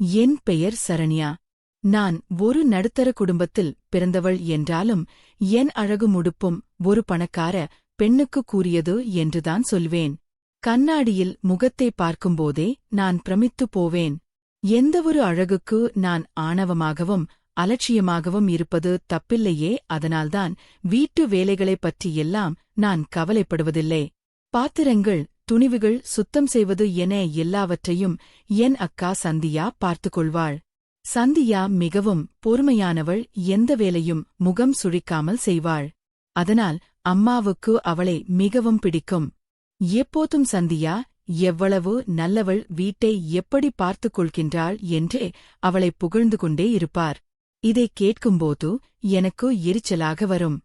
என் பெயர் சரண்யா. நான் ஒரு நடுத்தர குடும்பத்தில் பிறந்தவள் என்றாலும் என் அழகு முடுப்பும் ஒரு பணக்கார பெண்ணுக்கு கூறியது என்றுதான் சொல்வேன். கண்ணாடியில் முகத்தை பார்க்கும்போதே நான் பிரமித்துப் போவேன். எந்தவொரு அழகுக்கு நான் ஆணவமாகவும் அலட்சியமாகவும் இருப்பது தப்பில்லையே. அதனால்தான் வீட்டு வேலைகளைப் பற்றியெல்லாம் நான் கவலைப்படுவதில்லை. பாத்திரங்கள், துணிவுகள், சுத்தம் செய்வது என எல்லாவற்றையும் என் அக்கா சந்தியா பார்த்துக்கொள்வாள். சந்தியா மிகவும் பொறுமையானவள். எந்த வேலையும் முகம் சுழிக்காமல் செய்வாள். அதனால் அம்மாவுக்கு அவளை மிகவும் பிடிக்கும். எப்போதும் சந்தியா எவ்வளவு நல்லவள், வீட்டை எப்படி பார்த்துக் கொள்கின்றாள் என்று அவளை புகழ்ந்து கொண்டே இருப்பார். இதைக் கேட்கும்போது எனக்கு எரிச்சலாக வரும்.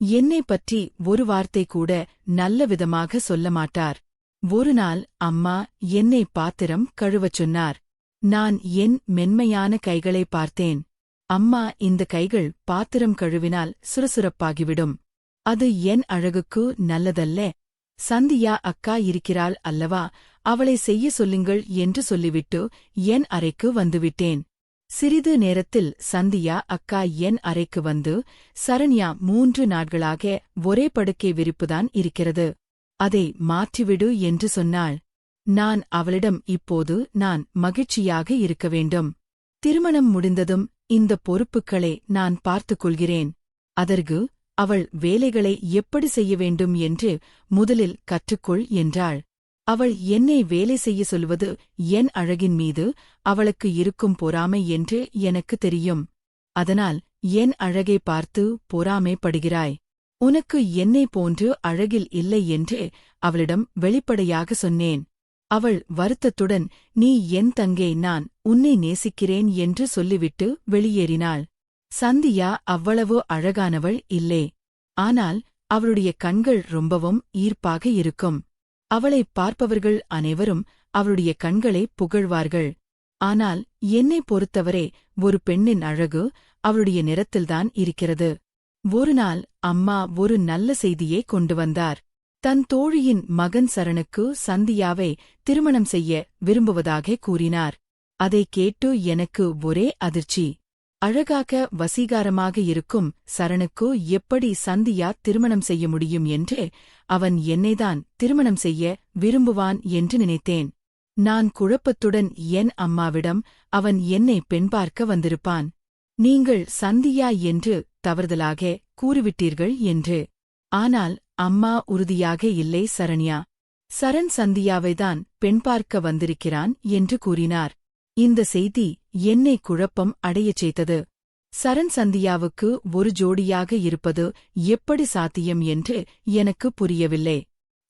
என்னைப் பற்றி ஒரு வார்த்தை கூட நல்ல விதமாக சொல்ல மாட்டார். ஒருநாள் அம்மா என்னை பாத்திரம் கழுவச் சொன்னார். நான் என் மென்மையான கைகளை பார்த்தேன். அம்மா, இந்த கைகள் பாத்திரம் கழுவினால் சுறுசுறுப்பாகிவிடும். அது என் அழகுக்கு நல்லதல்ல. சந்தியா அக்கா இருக்கிறாள் அல்லவா, அவளை செய்ய சொல்லுங்கள் என்று சொல்லிவிட்டு என் அறைக்கு வந்துவிட்டேன். சிறிது நேரத்தில் சந்தியா அக்கா என் அறைக்கு வந்து, சரண்யா, 3 நாட்களாக ஒரே படுக்கை விரிப்புதான் இருக்கிறது, அதை மாற்றிவிடு என்று சொன்னாள். நான் அவளிடம், இப்போது நான் மகிழ்ச்சியாக இருக்க வேண்டும். திருமணம் முடிந்ததும் இந்த பொறுப்புகளை நான் பார்த்துக் கொள்கிறேன். அதற்கு அவள் வேலைகளை எப்படி செய்ய வேண்டும் என்று முதலில் கற்றுக்கொள் என்றாள். அவள் என்னை வேலை செய்ய சொல்வது என் அழகின் மீது அவளுக்கு இருக்கும் பொறாமை என்று எனக்கு தெரியும். அதனால் என் அழகை பார்த்து பொறாமைப்படுகிறாய். உனக்கு என்னை போன்று அழகில் இல்லை என்று அவளிடம் வெளிப்படையாக சொன்னேன். அவள் வருத்தத்துடன், நீ என் தங்கை, நான் உன்னை நேசிக்கிறேன் என்று சொல்லிவிட்டு வெளியேறினாள். சந்தியா அவ்வளவு அழகானவள் இல்லை. ஆனால் அவளுடைய கண்கள் ரொம்பவும் ஈர்ப்பாக இருக்கும். அவளை பார்ப்பவர்கள் அனைவரும் அவளுடைய கண்களை புகழ்வார்கள். ஆனால் என்னை பொறுத்தவரை ஒரு பெண்ணின் அழகு அவளுடைய நிறத்தில்தான் இருக்கிறது. ஒருநாள் அம்மா ஒரு நல்ல செய்தியை கொண்டு வந்தார். தன் தோழியின் மகன் சரணுக்கு சந்தியாவை திருமணம் செய்ய விரும்புவதாக கூறினார். அதைக் கேட்டு எனக்கு ஒரே அதிர்ச்சி. அழகாக வசீகாரமாக இருக்கும் சரணுக்கு எப்படி சந்தியா திருமணம் செய்ய முடியும் என்று, அவன் என்னைதான் திருமணம் செய்ய விரும்புவான் என்று நினைத்தேன். நான் குழப்பத்துடன் என் அம்மாவிடம், அவன் என்னை பெண் பார்க்க வந்திருப்பான், நீங்கள் சந்தியா என்று தவறுதலாக கூறிவிட்டீர்கள் என்று. ஆனால் அம்மா உறுதியாக, இல்லை சரண்யா, சரண் சந்தியாவைதான் பெண் பார்க்க வந்திருக்கிறான் என்று கூறினார். இந்த செய்தி என்னை குழப்பம் அடையச் செய்தது. சரண் சந்தியாவுக்கு ஒரு ஜோடியாக இருப்பது எப்படி சாத்தியம் என்று எனக்கு புரியவில்லை.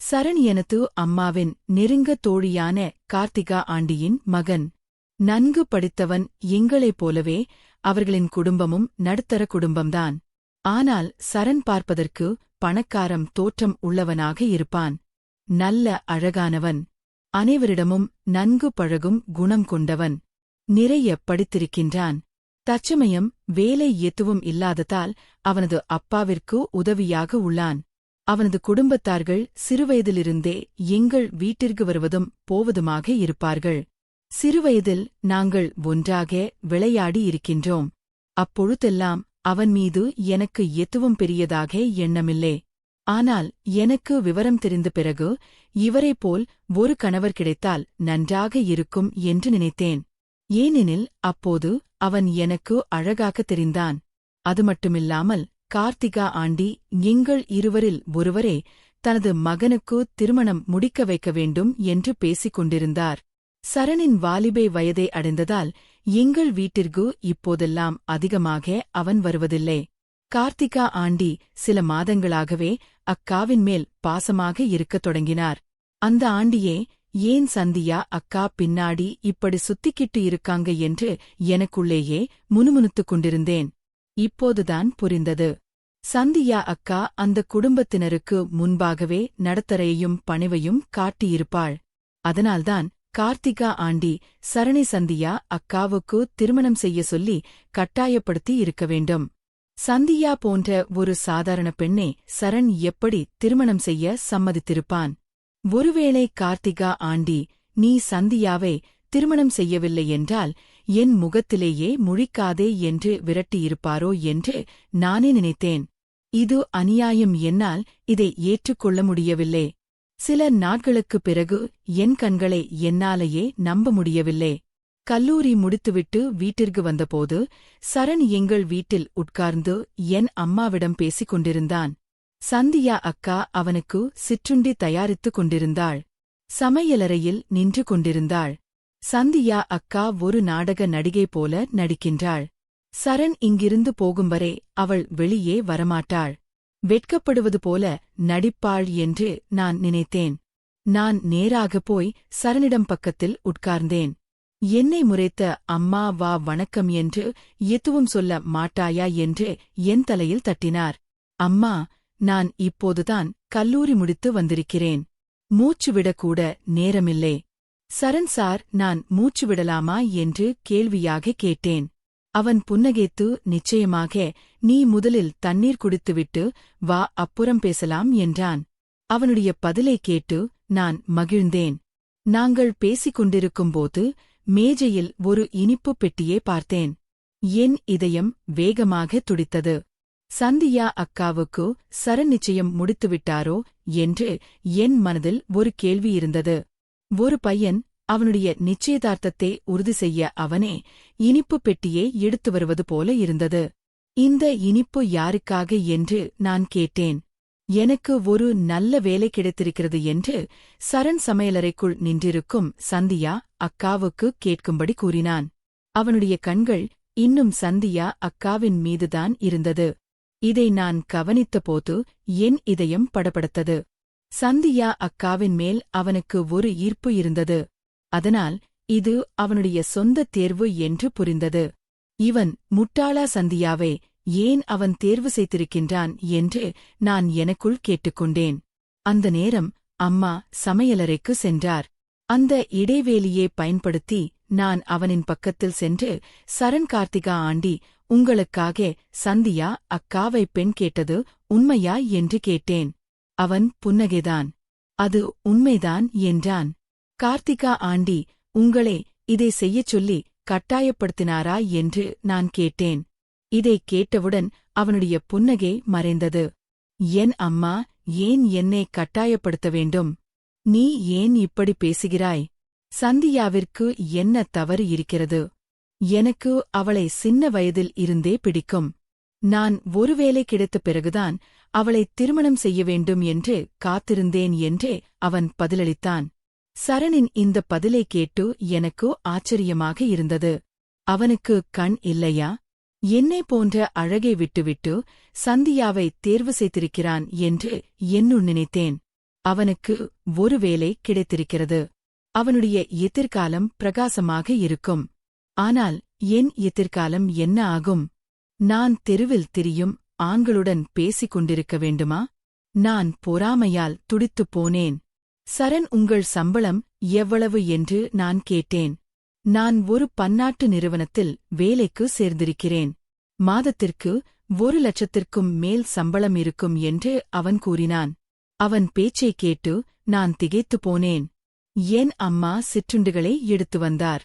சரண் எனது அம்மாவின் நெருங்க தோழியான கார்த்திகா ஆண்டியின் மகன். நன்கு படித்தவன். எங்களைப் போலவே அவர்களின் குடும்பமும் நடுத்தர குடும்பம்தான். ஆனால் சரண் பார்ப்பதற்கு பணக்காரம் தோற்றம் உள்ளவனாக இருப்பான். நல்ல அழகானவன். அனைவரிடமும் நன்கு பழகும் குணம் கொண்டவன். நிறைய படித்திருக்கின்றான். தற்சமயம் வேலை எதுவும் இல்லாததால் அவனது அப்பாவிற்கு உதவியாக உள்ளான். அவனது குடும்பத்தார்கள் சிறுவயதிலிருந்தே எங்கள் வீட்டிற்கு வருவதும் போவதுமாக இருப்பார்கள். சிறுவயதில் நாங்கள் ஒன்றாக விளையாடி இருக்கின்றோம். அப்பொழுதெல்லாம் அவன் மீது எனக்கு எதுவும் பெரியதாக எண்ணமில்லை. ஆனால் எனக்கு விவரம் தெரிந்த பிறகு இவரைப் போல் ஒரு கணவர் கிடைத்தால் நன்றாக இருக்கும் என்று நினைத்தேன். ஏனெனில் அப்போது அவன் எனக்கு அழகாக தெரிந்தான். அது மட்டுமில்லாமல் கார்த்திகா ஆண்டி எங்கள் இருவரில் ஒருவரே தனது மகனுக்கு திருமணம் முடிக்க வைக்க வேண்டும் என்று பேசிக் கொண்டிருந்தார். சரணின் வாலிபை வயதை அடைந்ததால் எங்கள் வீட்டிற்கு இப்போதெல்லாம் அதிகமாக அவன் வருவதில்லை. கார்த்திகா ஆண்டி சில மாதங்களாகவே அக்காவின் மேல் பாசமாக இருக்கத் தொடங்கினார். அந்த ஆண்டியே, ஏன் சந்தியா அக்கா பின்னாடி இப்படி சுத்திக்கிட்டு இருக்காங்க என்று எனக்குள்ளேயே முணுமுணுத்துக் கொண்டிருந்தேன். இப்போதுதான் புரிந்தது. சந்தியா அக்கா அந்த குடும்பத்தினருக்கு முன்பாகவே நடத்தரையையும் பணிவையும் காட்டியிருப்பாள். அதனால்தான் கார்த்திகா ஆண்டி சரணை சந்தியா அக்காவுக்கு திருமணம் செய்ய சொல்லி கட்டாயப்படுத்தி இருக்க வேண்டும். சந்தியா போன்ற ஒரு சாதாரண பெண்ணை சரண் எப்படி திருமணம் செய்ய சம்மதித்திருப்பான்? ஒருவேளை கார்த்திகா ஆண்டி, நீ சந்தியாவை திருமணம் செய்யவில்லை என்றால் என் முகத்திலேயே முழிக்காதே என்று விரட்டியிருப்பாரோ என்று நானே நினைத்தேன். இது அநியாயம், என்னால் இதை ஏற்றுக்கொள்ள முடியவில்லை. சில நாட்களுக்குப் பிறகு என் கண்களை என்னாலேயே நம்ப முடியவில்லை. கல்லூரி முடித்துவிட்டு வீட்டிற்கு வந்தபோது சரண் எங்கள் வீட்டில் உட்கார்ந்து என் அம்மாவிடம் பேசிக் கொண்டிருந்தான். சந்தியா அக்கா அவனுக்கு சிற்றுண்டி தயாரித்துக் கொண்டிருந்தாள். சமையலறையில் நின்று கொண்டிருந்தாள். சந்தியா அக்கா ஒரு நாடக நடிகை போல நடிக்கின்றாள். சரண் இங்கிருந்து போகும்வரை அவள் வெளியே வரமாட்டாள். வெட்கப்படுவது போல நடிப்பாள் என்று நான் நினைத்தேன். நான் நேராகப் போய் சரணிடம் பக்கத்தில் உட்கார்ந்தேன். என்னை முறைத்த அம்மா வா வணக்கம் என்று எதுவும் சொல்ல மாட்டாயா என்று என் தலையில் தட்டினார். அம்மா, நான் இப்போதுதான் கல்லூரி முடித்து வந்திருக்கிறேன். மூச்சு விடக்கூட நேரமில்லை. சரண் சார், நான் மூச்சு விடலாமா என்று கேள்வியாக கேட்டேன். அவன் புன்னகைத்து, நிச்சயமாக, நீ முதலில் தண்ணீர் குடித்துவிட்டு வா, அப்புறம் பேசலாம் என்றான். அவனுடைய பதிலை கேட்டு நான் மகிழ்ந்தேன். நாங்கள் பேசிக் கொண்டிருக்கும்போது மேஜையில் ஒரு இனிப்புப் பெட்டியை பார்த்தேன். என் இதயம் வேகமாக துடித்தது. சந்தியா அக்காவுக்கு சரண் நிச்சயம் முடித்துவிட்டாரோ என்று என் மனதில் ஒரு கேள்வி இருந்தது. ஒரு பையன் அவனுடைய நிச்சயதார்த்தத்தை உறுதி செய்ய அவனே இனிப்புப் பெட்டியை எடுத்து வருவது போல இருந்தது. இந்த இனிப்பு யாருக்காக என்று நான் கேட்டேன். எனக்கு ஒரு நல்ல வேலை கிடைத்திருக்கிறது என்று சரண் சமையலறைக்குள் நின்றிருக்கும் சந்தியா அக்காவுக்கு கேட்கும்படி கூறினான். அவனுடைய கண்கள் இன்னும் சந்தியா அக்காவின் மீதுதான் இருந்தது. இதை நான் கவனித்தபோது என் இதயம் படபடத்தது. சந்தியா அக்காவின் மேல் அவனுக்கு ஒரு ஈர்ப்பு இருந்தது. அதனால் இது அவனுடைய சொந்த தேர்வு என்று புரிந்தது. இவன் முட்டாளா சந்தியாவை ஏன் அவன் தேர்வு செய்திருக்கின்றான் என்று நான் எனக்குள் கேட்டுக்கொண்டேன். அந்த நேரம் அம்மா சமையலறைக்கு சென்றார். அந்த இடைவேளியை பயன்படுத்தி நான் அவனின் பக்கத்தில் சென்று, சரண் கார்த்திகா ஆண்டி, உங்களுக்காக சந்தியா அக்காவை பெண் கேட்டது உண்மையா என்று கேட்டேன். அவன் புன்னகைதான். அது உண்மைதான் என்றான். கார்த்திகா ஆண்டி, உங்களே இதை செய்யச் சொல்லி கட்டாயப்படுத்தினாரா என்று நான் கேட்டேன். இதைக் கேட்டவுடன் அவனுடைய புன்னகை மறைந்தது. என் அம்மா ஏன் என்னை கட்டாயப்படுத்த வேண்டும்? நீ ஏன் இப்படி பேசுகிறாய்? சந்தியாவிற்கு என்ன தவறு இருக்கிறது? எனக்கு அவளை சின்ன வயதில் இருந்தே பிடிக்கும். நான் ஒருவேளை கிடைத்த பிறகுதான் அவளை திருமணம் செய்ய வேண்டும் என்று காத்திருந்தேன் என்றே அவன் பதிலளித்தான். சரணின் இந்த பதிலை கேட்டு எனக்கு ஆச்சரியமாக இருந்தது. அவனுக்கு கண் இல்லையா? என்னை போன்ற அழகை விட்டுவிட்டு சந்தியாவை தேர்வு செய்திருக்கிறான் என்று என்னுள் நினைத்தேன். அவனுக்கு ஒரு வேலை கிடைத்திருக்கிறது. அவனுடைய எதிர்காலம் பிரகாசமாக இருக்கும். ஆனால் என் எதிர்காலம் என்ன ஆகும்? நான் தெருவில் திரியும் ஆண்களுடன் பேசிக் கொண்டிருக்க வேண்டுமா? நான் பொறாமையால் துடித்துப் போனேன். சரண், உங்கள் சம்பளம் எவ்வளவு என்று நான் கேட்டேன். நான் ஒரு பன்னாட்டு நிறுவனத்தில் வேலைக்கு சேர்ந்திருக்கிறேன். மாதத்திற்கு 1,00,000க்கும் மேல் சம்பளம் இருக்கும் என்று அவன் கூறினான். அவன் பேச்சைக் கேட்டு நான் திகைத்துப் போனேன். என் அம்மா சிற்றுண்டுகளை எடுத்து வந்தார்.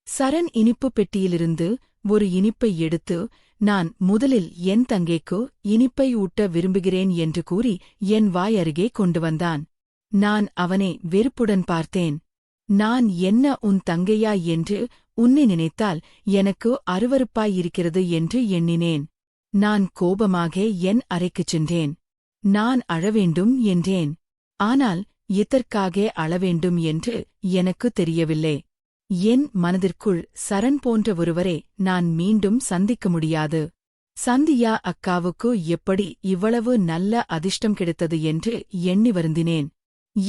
சரண் இனிப்புப் பெட்டியிலிருந்து ஒரு இனிப்பை எடுத்து, நான் முதலில் என் தங்கைக்கு இனிப்பை ஊட்ட விரும்புகிறேன் என்று கூறி என் வாய் அருகே கொண்டு வந்தான். நான் அவனை வெறுப்புடன் பார்த்தேன். நான் என்ன உன் தங்கையா என்று உன்னை நினைத்தால் எனக்கு அருவருப்பாயிருக்கிறது என்று எண்ணினேன். நான் கோபமாக என் அறைக்குச் சென்றேன். நான் அழவேண்டும் என்றேன். ஆனால் எதற்காக அழவேண்டும் என்று எனக்கு தெரியவில்லை. என் மனதிற்குள் சரண் போன்ற ஒருவரை நான் மீண்டும் சந்திக்க முடியாது. சந்தியா அக்காவுக்கு எப்படி இவ்வளவு நல்ல அதிர்ஷ்டம் கிடைத்தது என்று எண்ணி வருந்தினேன்.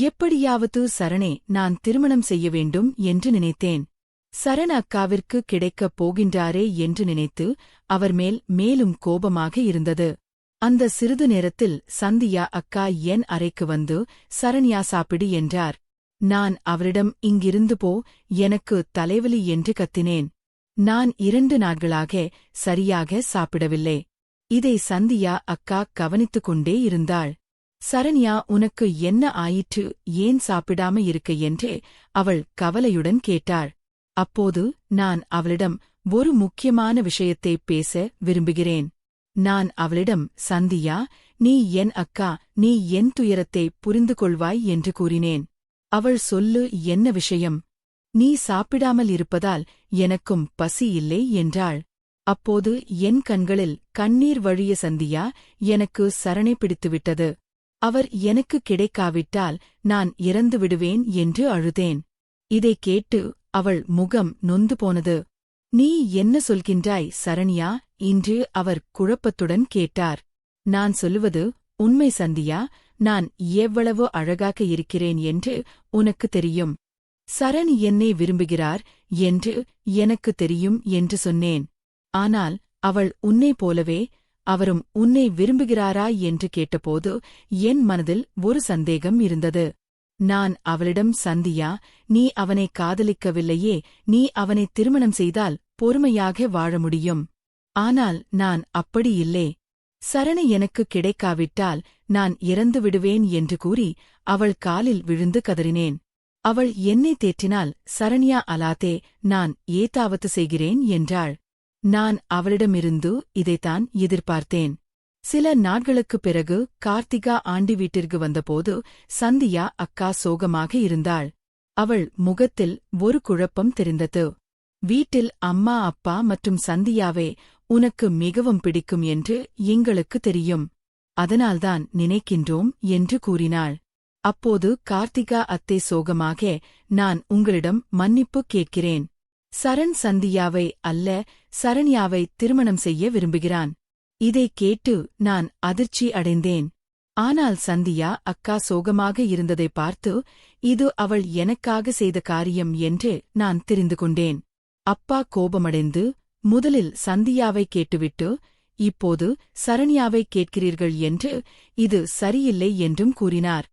எப்படியாவது சரணை நான் திருமணம் செய்ய வேண்டும் என்று நினைத்தேன். சரண் அக்காவிற்கு கிடைக்கப் போகின்றாரே என்று நினைத்து அவர் மேல் மேலும் கோபமாக இருந்தது. அந்த சிறிது நேரத்தில் சந்தியா அக்கா என் அறைக்கு வந்து, சரண்யா சாப்பிடு என்றார். நான் அவரிடம் இங்கிருந்து போ, எனக்கு தலைவலி என்று கத்தினேன். நான் 2 நாட்களாக சரியாக சாப்பிடவில்லை. இதை சந்தியா அக்கா கவனித்துக் கொண்டே இருந்தாள். சரண்யா, உனக்கு என்ன ஆயிற்று, ஏன் சாப்பிடாம இருக்க என்று அவள் கவலையுடன் கேட்டாள். அப்போது நான் அவளிடம் ஒரு முக்கியமான விஷயத்தை பேச விரும்புகிறேன். நான் அவளிடம், சந்தியா, நீ என் அக்கா, நீ என் துயரத்தை புரிந்து கொள்வாய் என்று கூறினேன். அவள், சொல்லு, என்ன விஷயம்? நீ சாப்பிடாமல் இருப்பதால் எனக்கும் பசி இல்லை என்றாள். அப்போது என் கண்களில் கண்ணீர் வழிய, சந்தியா, எனக்கு சரணை பிடித்துவிட்டது. அவர் எனக்கு கிடைக்காவிட்டால் நான் இறந்து விடுவேன் என்று அழுதேன். இதைக் கேட்டு அவள் முகம் நொந்து போனது. நீ என்ன சொல்கின்றாய் சரண்யா என்று அவர் குழப்பத்துடன் கேட்டார். நான் சொல்லுவது உண்மை சந்தியா, நான் எவ்வளவு அழகாக இருக்கிறேன் என்று உனக்கு தெரியும். சரண் என்னை விரும்புகிறார் என்று எனக்கு தெரியும் என்று சொன்னேன். ஆனால் அவள், உன்னைப் போலவே அவரும் உன்னை விரும்புகிறாரா என்று கேட்டபோது என் மனதில் ஒரு சந்தேகம் இருந்தது. நான் அவளிடம், சந்தியா, நீ அவனை காதலிக்கவில்லையே, நீ அவனை திருமணம் செய்தால் பொறுமையாக வாழ முடியும். ஆனால் நான் அப்படி இல்லை. சரணை எனக்கு கிடைக்காவிட்டால் நான் இறந்து விடுவேன் என்று கூறி அவள் காலில் விழுந்து கதறினேன். அவள் என்னை தேற்றினாள். சரண்யா, அலாதே, நான் ஏதாவது செய்கிறேன் என்றாள். நான் அவளிடமிருந்து இதைத்தான் எதிர்பார்த்தேன். சில நாட்களுக்குப் பிறகு கார்த்திகா ஆண்டி வீட்டிற்கு வந்தபோது சந்தியா அக்கா சோகமாக இருந்தாள். அவள் முகத்தில் ஒரு குழப்பம் தெரிந்தது. வீட்டில் அம்மா, அப்பா மற்றும் சந்தியாவே உனக்கு மிகவும் பிடிக்கும் என்று எங்களுக்கு தெரியும். அதனால்தான் நினைக்கின்றோம் என்று கூறினாள். அப்போது கார்த்திகா அத்தை சோகமாக, நான் உங்களிடம் மன்னிப்பு கேட்கிறேன். சரண் சந்தியாவை அல்ல, சரண்யாவை திருமணம் செய்ய விரும்புகிறான். இதைக் கேட்டு நான் அதிர்ச்சி அடைந்தேன். ஆனால் சந்தியா அக்கா சோகமாக இருந்ததை பார்த்து, இது அவள் எனக்காக செய்த காரியம் என்று நான் தெரிந்து கொண்டேன். அப்பா கோபமடைந்து, முதலில் சந்தியாவை கேட்டுவிட்டு இப்போது சரண்யாவை கேட்கிறீர்கள் என்று, இது சரியில்லை என்றும் கூறினார்.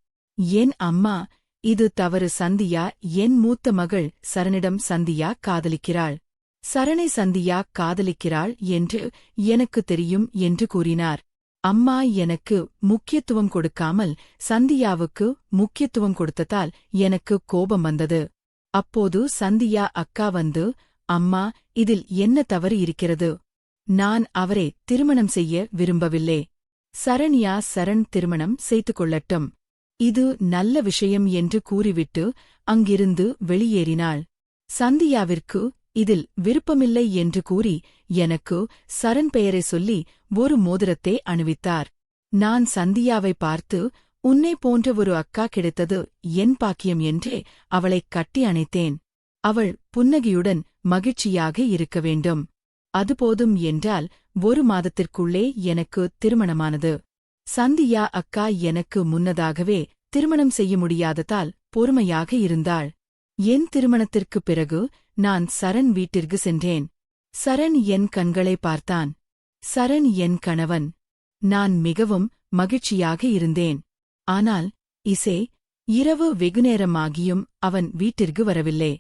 என் அம்மா, இது தவறு. சந்தியா என் மூத்த மகள். சரணிடம் சந்தியா காதலிக்கிறாள். சரணை சந்தியா காதலிக்கிறாள் என்று எனக்கு தெரியும் என்று கூறினார். அம்மா எனக்கு முக்கியத்துவம் கொடுக்காமல் சந்தியாவுக்கு முக்கியத்துவம் கொடுத்ததால் எனக்கு கோபம் வந்தது. அப்போது சந்தியா அக்கா வந்து, அம்மா, இதில் என்ன தவறு இருக்கிறது? நான் அவரை திருமணம் செய்ய விரும்பவில்லை. சரண்யா சரண் திருமணம் செய்து கொள்ளட்டும். இது நல்ல விஷயம் என்று கூறிவிட்டு அங்கிருந்து வெளியேறினாள். சந்தியாவிற்கு இதில் விருப்பமில்லை என்று கூறி எனக்கு சரண் பெயரை சொல்லி ஒரு மோதிரத்தை அணிவித்தார். நான் சந்தியாவை பார்த்து, உன்னை போன்ற ஒரு அக்கா கிடைத்தது என் பாக்கியம் என்றே அவளைக் கட்டி அணைத்தேன். அவள் புன்னகையுடன் மகிழ்ச்சியாக இருக்க வேண்டும். அதுபோதும் என்றால் 1 மாதத்திற்குள்ளே எனக்கு திருமணமானது. சந்தியா அக்கா எனக்கு முன்னதாகவே திருமணம் செய்ய முடியாததால் பொறுமையாக இருந்தாள். என் திருமணத்திற்குப் பிறகு நான் சரண் வீட்டிற்கு சென்றேன். சரண் என் கண்களை பார்த்தான். சரண் என் கணவன். நான் மிகவும் மகிழ்ச்சியாக இருந்தேன். ஆனால் இரவு வெகுநேரமாகியும் அவன் வீட்டிற்கு வரவில்லை.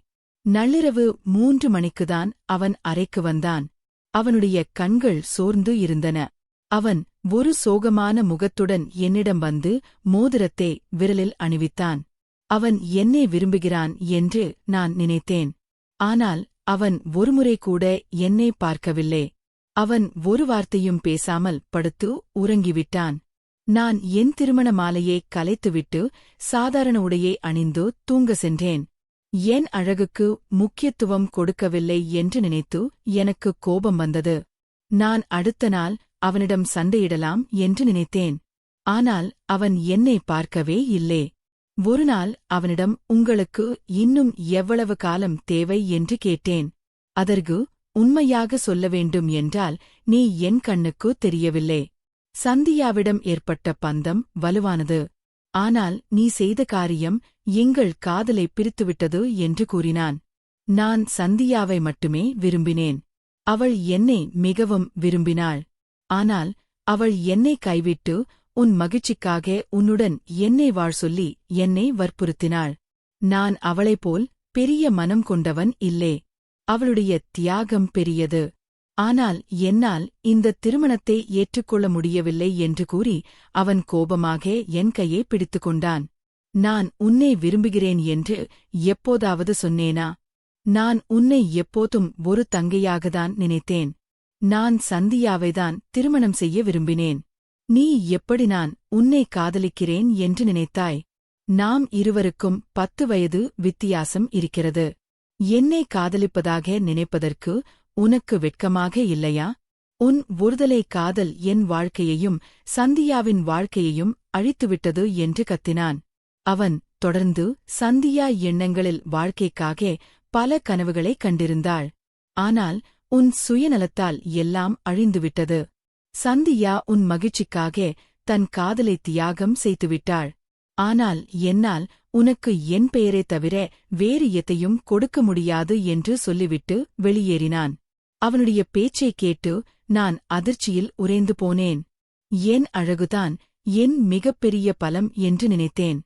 நள்ளிரவு 3 மணிக்குதான் அவன் அறைக்கு வந்தான். அவனுடைய கண்கள் சோர்ந்து இருந்தன. அவன் ஒரு சோகமான முகத்துடன் என்னிடம் வந்து மோதிரத்தை விரலில் அணிவித்தான். அவன் என்னை விரும்புகிறான் என்று நான் நினைத்தேன். ஆனால் அவன் ஒருமுறை கூட என்னை பார்க்கவில்லை. அவன் ஒரு வார்த்தையும் பேசாமல் படுத்து உறங்கிவிட்டான். நான் என் திருமண மாலையை கலைத்துவிட்டு சாதாரண உடையை அணிந்து தூங்க சென்றேன். என் அழகுக்கு முக்கியத்துவம் கொடுக்கவில்லை என்று நினைத்து எனக்கு கோபம் வந்தது. நான் அடுத்த நாள் அவனிடம் சண்டையிடலாம் என்று நினைத்தேன். ஆனால் அவன் என்னை பார்க்கவே இல்லை. ஒருநாள் அவனிடம், உங்களுக்கு இன்னும் எவ்வளவு காலம் தேவை என்று கேட்டேன். அதற்கு, உண்மையாக சொல்ல வேண்டும் என்றால் நீ என் கண்ணுக்கு தெரியவில்லை. சந்தியாவிடம் ஏற்பட்ட பந்தம் வலுவானது. ஆனால் நீ செய்த காரியம் எங்கள் காதலை பிரித்துவிட்டது என்று கூறினான். நான் சந்தியாவை மட்டுமே விரும்பினேன். அவள் என்னை மிகவும் விரும்பினாள். ஆனால் அவள் என்னை கைவிட்டு உன் மகிழ்ச்சிக்காக உன்னுடன் என்னை வாழ் சொல்லி என்னை வற்புறுத்தினாள். நான் அவளைப்போல் பெரிய மனம் கொண்டவன் இல்லை. அவளுடைய தியாகம் பெரியது. ஆனால் என்னால் இந்த திருமணத்தை ஏற்றுக்கொள்ள முடியவில்லை என்று கூறி அவன் கோபமாக என் கையை பிடித்துக் கொண்டான். நான் உன்னை விரும்புகிறேன் என்று எப்போதாவது சொன்னேனா? நான் உன்னை எப்போதும் ஒரு தங்கையாகத்தான் நினைத்தேன். நான் சந்தியாவைதான் திருமணம் செய்ய விரும்பினேன். நீ எப்படி நான் உன்னை காதலிக்கிறேன் என்று நினைத்தாய்? நாம் இருவருக்கும் 10 வயது வித்தியாசம் இருக்கிறது. என்னை காதலிப்பதாக நினைப்பதற்கு உனக்கு வெட்கமாக இல்லையா? உன் ஒருதலை காதல் என் வாழ்க்கையையும் சந்தியாவின் வாழ்க்கையையும் அழித்துவிட்டது என்று கத்தினான். அவன் தொடர்ந்து சந்தியா எண்ணங்களில் வாழ்க்கைக்காக பல கனவுகளைக் கண்டிருந்தாள். ஆனால் உன் சுயநலத்தால் எல்லாம் அழிந்துவிட்டது. சந்தியா உன் மகிழ்ச்சிக்காக தன் காதலை தியாகம் செய்துவிட்டாள். ஆனால் என்னால் உனக்கு என் பெயரே தவிர வேறு எதையும் கொடுக்க முடியாது என்று சொல்லிவிட்டு வெளியேறினான். அவனுடைய பேச்சைக் கேட்டு நான் அதிர்ச்சியில் உறைந்து போனேன். என் அழகுதான் என் மிகப்பெரிய பலம் என்று நினைத்தேன்.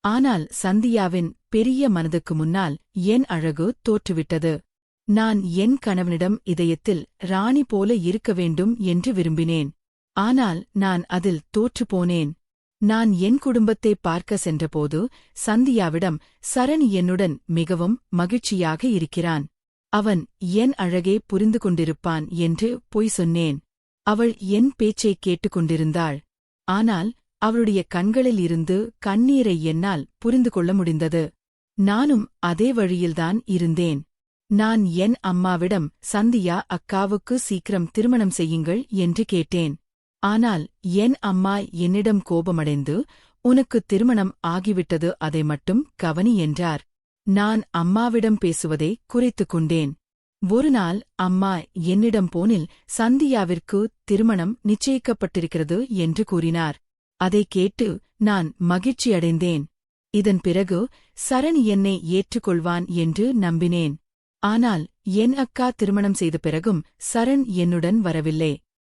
ஆனால் சந்தியாவின் பெரிய மனதுக்கு முன்னால் என் அழகு தோற்றுவிட்டது. நான் என் கணவனிடம் இதயத்தில் ராணி போல இருக்க வேண்டும் என்று விரும்பினேன். ஆனால் நான் அதில் தோற்றுப்போனேன். நான் என் குடும்பத்தை பார்க்க சென்றபோது சந்தியாவிடம் சரண் என்னுடன் மிகவும் மகிழ்ச்சியாக இருக்கிறான். அவன் என் அழகே புரிந்து கொண்டிருப்பான் என்று பொய் சொன்னேன். அவள் என் பேச்சைக் கேட்டுக்கொண்டிருந்தாள். ஆனால் அவளுடைய கண்களில் இருந்து கண்ணீரை என்னால் புரிந்து கொள்ள முடிந்தது. நானும் அதே வழியில்தான் இருந்தேன். நான் என் அம்மாவிடம் சந்தியா அக்காவுக்கு சீக்கிரம் திருமணம் செய்யுங்கள் என்று கேட்டேன். ஆனால் என் அம்மா என்னிடம் கோபமடைந்து உனக்கு திருமணம் ஆகிவிட்டது, அதை மட்டும் கவனி என்றார். நான் அம்மாவிடம் பேசுவதை குறைத்துக் கொண்டேன். ஒருநாள் அம்மா என்னிடம் போனில் சந்தியாவிற்கு திருமணம் நிச்சயிக்கப்பட்டிருக்கிறது என்று கூறினார். அதைக் கேட்டு நான் மகிழ்ச்சியடைந்தேன். இதன் பிறகு சரண் என்னை ஏற்றுக்கொள்வான் என்று நம்பினேன். ஆனால் என் அக்கா திருமணம் செய்த பிறகும் சரண் என்னுடன் வரவில்லை.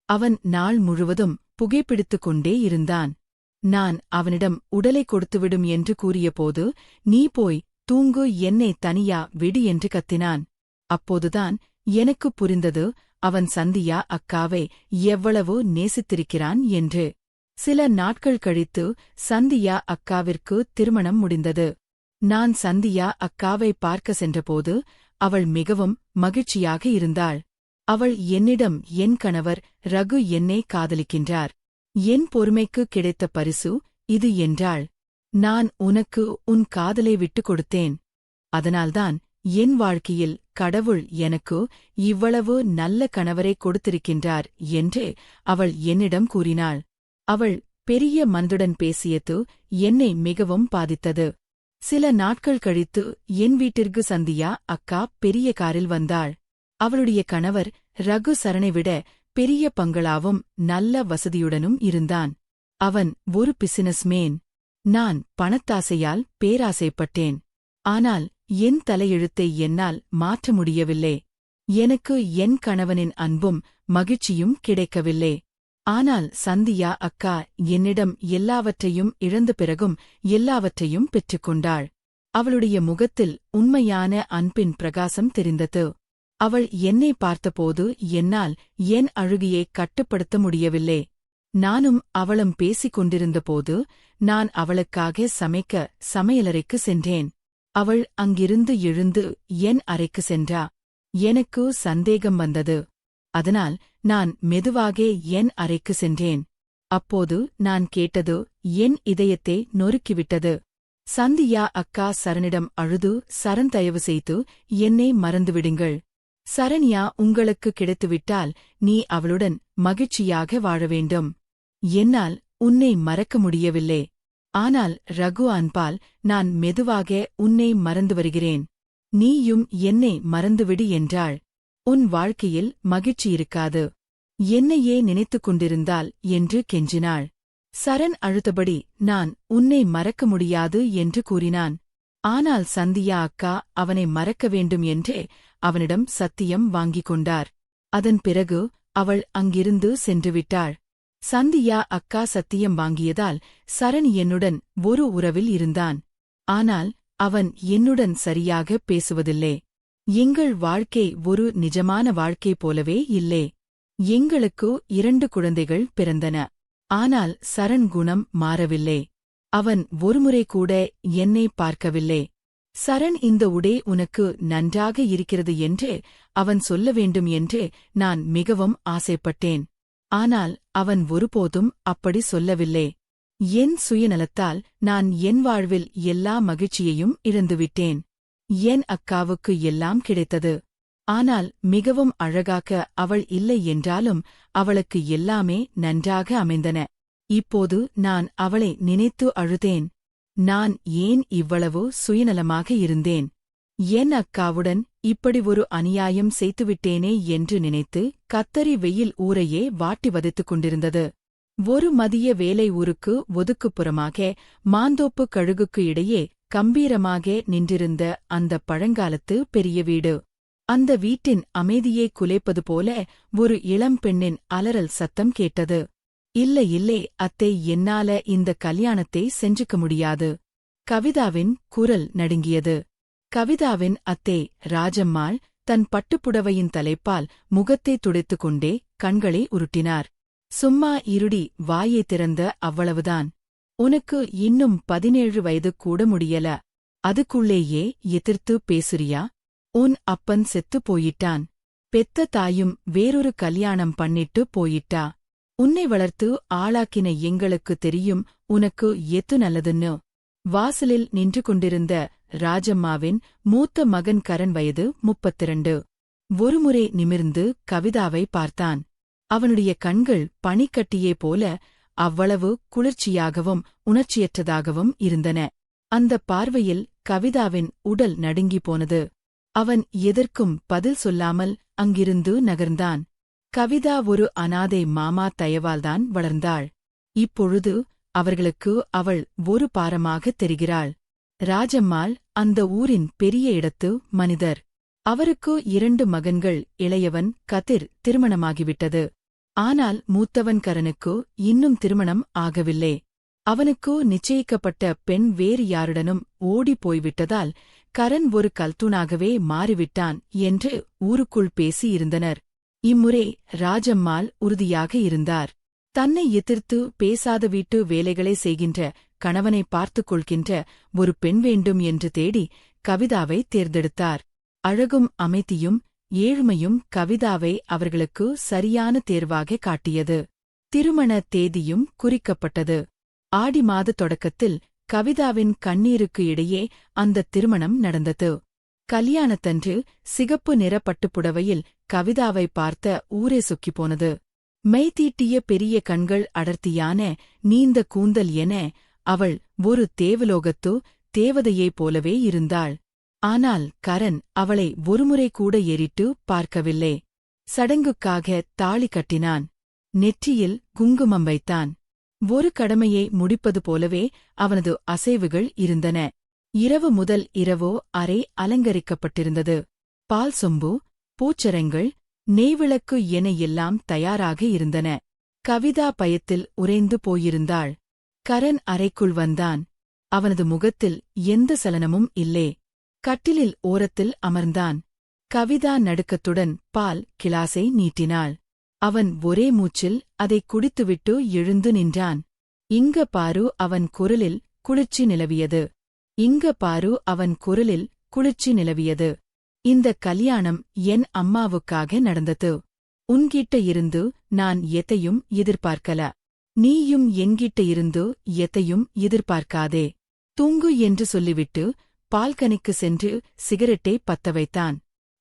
அவன் நாள் முழுவதும் புகைப்பிடித்துக் கொண்டே இருந்தான். நான் அவனிடம் உடலை கொடுத்துவிடும் என்று கூறியபோது, நீ போய் தூங்கு, என்னை தனியா விடு என்று கத்தினான். அப்போதுதான் எனக்கு புரிந்தது அவன் சந்தியா அக்காவை எவ்வளவு நேசித்திருக்கிறான் என்று. சில நாட்கள் கழித்து சந்தியா அக்காவிற்கு திருமணம் முடிந்தது. நான் சந்தியா அக்காவை பார்க்க சென்றபோது அவள் மிகவும் மகிழ்ச்சியாக இருந்தாள். அவள் என்னிடம், என் கணவர் ரகு என்னை காதலிக்கின்றார். என் பொறுமைக்கு கிடைத்த பரிசு இது என்றாள். நான் உனக்கு உன் காதலை விட்டுக் கொடுத்தேன். அதனால்தான் என் வாழ்க்கையில் கடவுள் எனக்கு இவ்வளவு நல்ல கணவரை கொடுத்திருக்கின்றார் என்று அவள் என்னிடம் கூறினாள். அவள் பெரிய மனதுடன் பேசியது என்னை மிகவும் பாதித்தது. சில நாட்கள் கழித்து என் வீட்டிற்கு சந்தியா அக்கா பெரிய காரில் வந்தாள். அவளுடைய கணவர் ரகு சரணை விட பெரிய பங்களாவும் நல்ல வசதியுடனும் இருந்தான். அவன் ஒரு பிசினஸ்மேன். நான் பணத்தாசையால் பேராசைப்பட்டேன். ஆனால் என் தலையெழுத்தை என்னால் மாற்ற முடியவில்லை. எனக்கு என் கணவனின் அன்பும் மகிழ்ச்சியும் கிடைக்கவில்லை. ஆனால் சந்தியா அக்கா என்னிடம் எல்லாவற்றையும் இழந்த பிறகும் எல்லாவற்றையும் பெற்றுக்கொண்டாள். அவளுடைய முகத்தில் உண்மையான அன்பின் பிரகாசம் தெரிந்தது. அவள் என்னை பார்த்தபோது என்னால் என் அழுகையை கட்டுப்படுத்த முடியவில்லை. நானும் அவளும் பேசிக் கொண்டிருந்தபோது நான் அவளுக்காக சமைக்க சமையலறைக்கு சென்றேன். அவள் அங்கிருந்து எழுந்து என் அறைக்கு சென்றா. எனக்கு சந்தேகம் வந்தது. அதனால் நான் மெதுவாக என் அறைக்கு சென்றேன். அப்போது நான் கேட்டது என் இதயத்தை நொறுக்கிவிட்டது. சந்தியா அக்கா சரணிடம் அழுது, சரண், தயவு செய்து என்னை மறந்துவிடுங்கள். சரண்யா உங்களுக்கு கிடைத்துவிட்டால் நீ அவளுடன் மகிழ்ச்சியாக வாழ வேண்டும். என்னால் உன்னை மறக்க முடியவில்லை. ஆனால் ரகு அன்பால் நான் மெதுவாக உன்னை மறந்து வருகிறேன். நீயும் என்னை மறந்துவிடு என்றாள். உன் வாழ்க்கையில் மகிழ்ச்சி இருக்காது. என்னையே நினைத்துக் கொண்டிருந்தால் என்று கெஞ்சினாள். சரண் அழுத்தபடி நான் உன்னை மறக்க முடியாது என்று கூறினான். ஆனால் சந்தியா அக்கா அவனை மறக்க வேண்டும் என்றே அவனிடம் சத்தியம் வாங்கிக் கொண்டார். அதன் பிறகு அவள் அங்கிருந்து சென்றுவிட்டாள். சந்தியா அக்கா சத்தியம் வாங்கியதால் சரண் என்னுடன் ஒரு உறவில் இருந்தான். ஆனால் அவன் என்னுடன் சரியாக பேசுவதில்லை. எங்கள் வாழ்க்கை ஒரு நிஜமான வாழ்க்கை போலவே இல்லை. எங்களுக்கு 2 குழந்தைகள் பிறந்தன. ஆனால் சரண் குணம் மாறவில்லை. அவன் ஒருமுறை கூட என்னை பார்க்கவில்லை. சரண், இந்த உடை உனக்கு நன்றாக இருக்கிறது என்று அவன் சொல்ல வேண்டும் என்று நான் மிகவும் ஆசைப்பட்டேன். ஆனால் அவன் ஒருபோதும் அப்படி சொல்லவில்லை. என் சுயநலத்தால் நான் என் வாழ்வில் எல்லா மகிழ்ச்சியையும் இழந்துவிட்டேன். என் அக்காவுக்கு எல்லாம் கிடைத்தது. ஆனால் மிகவும் அழகாக அவள் இல்லை என்றாலும் அவளுக்கு எல்லாமே நன்றாக அமைந்தன. இப்போது நான் அவளை நினைத்து அழுதேன். நான் ஏன் இவ்வளவு சுயநலமாக இருந்தேன்? என் அக்காவுடன் இப்படி ஒரு அநியாயம் செய்துவிட்டேனே என்று நினைத்து கத்தரி வெயில் ஊரையே வாட்டி வதைத்துக் கொண்டிருந்தது. ஒரு மதிய வேலை ஊருக்கு ஒதுக்குப்புறமாக மாந்தோப்பு கழுகுக்கு இடையே கம்பீரமாக நின்றிருந்த அந்த பழங்காலத்து பெரிய வீடு. அந்த வீட்டின் அமைதியை குலைப்பது போல ஒரு இளம் பெண்ணின் அலறல் சத்தம் கேட்டது. இல்லை இல்லை அத்தை, என்னால இந்த கல்யாணத்தை செஞ்சுக்க முடியாது. கவிதாவின் குரல் நடுங்கியது. கவிதாவின் அத்தை ராஜம்மாள் தன் பட்டுப்புடவையின் தலைப்பால் முகத்தை துடைத்துக் கொண்டே கண்களை உருட்டினார். சும்மா இருடி, வாயை திறந்த அவ்வளவுதான். உனக்கு இன்னும் 17 வயது கூட முடியல. அதுக்குள்ளேயே எதிர்த்து பேசுறியா? உன் அப்பன் செத்து போயிட்டான். பெத்த தாயும் வேறொரு கல்யாணம் பண்ணிட்டு போயிட்டா. உன்னை வளர்த்து ஆளாக்கின எங்களுக்கு தெரியும் உனக்கு எத்து நல்லதுன்னு. வாசலில் நின்று கொண்டிருந்த ராஜம்மாவின் மூத்த மகன் கரண் வயது 32. ஒருமுறை நிமிர்ந்து கவிதாவை பார்த்தான். அவனுடைய கண்கள் பனிக்கட்டியே போல அவ்வளவு குளிர்ச்சியாகவும் உணர்ச்சியற்றதாகவும் இருந்தன. அந்த பார்வையில் கவிதாவின் உடல் நடுங்கி போனது. அவன் எதற்கும் பதில் சொல்லாமல் அங்கிருந்து நகர்ந்தான். கவிதா ஒரு அனாதை மாமா தயவால்தான் வளர்ந்தாள். இப்பொழுது அவர்களுக்கு அவள் ஒரு பாரமாகத் தெரிகிறாள். ராஜம்மாள் அந்த ஊரின் பெரிய இடத்து மனிதர். அவருக்கு 2 மகன்கள். இளையவன் கதிர் திருமணமாகிவிட்டது. ஆனால் மூத்தவன் கரனுக்கு இன்னும் திருமணம் ஆகவில்லை. அவனுக்கு நிச்சயிக்கப்பட்ட பெண் வேறு யாருடனும் ஓடிப் போய்விட்டதால் கரண் ஒரு கல்தூணாகவே மாறிவிட்டான் என்று ஊருக்குள் பேசியிருந்தனர். இம்முறை ராஜம்மாள் உறுதியாக இருந்தார். தன்னை எதிர்த்து பேசாத வீட்டு வேலைகளை செய்கின்ற, கணவனை பார்த்துக் கொள்கின்ற ஒரு பெண் வேண்டும் என்று தேடி கவிதாவை தேர்ந்தெடுத்தார். அழகும் அமைதியும் ஏழ்மையும் கவிதாவை அவர்களுக்கு சரியான தேர்வாக காட்டியது. திருமண தேதியும் குறிக்கப்பட்டது. ஆடி மாத தொடக்கத்தில் கவிதாவின் கண்ணீருக்கு இடையே அந்த திருமணம் நடந்தது. கல்யாணத்தன்று சிகப்பு நிற பட்டுப்புடவையில் கவிதாவை பார்த்த ஊரே சொக்கிப்போனது. மெய்தீட்டிய பெரிய கண்கள், அடர்த்தியான நீண்ட கூந்தல் என அவள் ஒரு தேவலோகத்து தேவதையைப் போலவே இருந்தாள். ஆனால் கரண் அவளை ஒருமுறை கூட ஏறிட்டு பார்க்கவில்லை. சடங்குக்காக தாலி கட்டினான். நெற்றியில் குங்குமம் வைத்தான். ஒரு கடமையை முடிப்பது போலவே அவனது அசைவுகள் இருந்தன. இரவு முதல் இரவோ அறை அலங்கரிக்கப்பட்டிருந்தது. பால் சொம்பு, பூச்சரங்கள், நெய்விளக்கு என எல்லாம் தயாராக இருந்தன. கவிதா பயத்தில் உறைந்து போயிருந்தாள். கரண் அறைக்குள் வந்தான். அவனது முகத்தில் எந்த சலனமும் இல்லை. கட்டிலில் ஓரத்தில் அமர்ந்தான். கவிதா நடுக்கத்துடன் பால் கிளாஸை நீட்டினாள். அவன் ஒரே மூச்சில் அதை குடித்துவிட்டு எழுந்து நின்றான். இங்க பாரு, அவன் குரலில் குளிர்ச்சி நிலவியது. இங்க பாரு, அவன் குரலில் குளிர்ச்சி நிலவியது. இந்த கல்யாணம் என் அம்மாவுக்காக நடந்தது. உன்கிட்ட இருந்து நான் எதையும் எதிர்பார்க்கல. நீயும் என்கிட்ட இருந்து எதையும் எதிர்பார்க்காதே. தூங்கு என்று சொல்லிவிட்டு பால்கனிக்கு சென்று சிகரெட்டை பத்த வைத்தான்.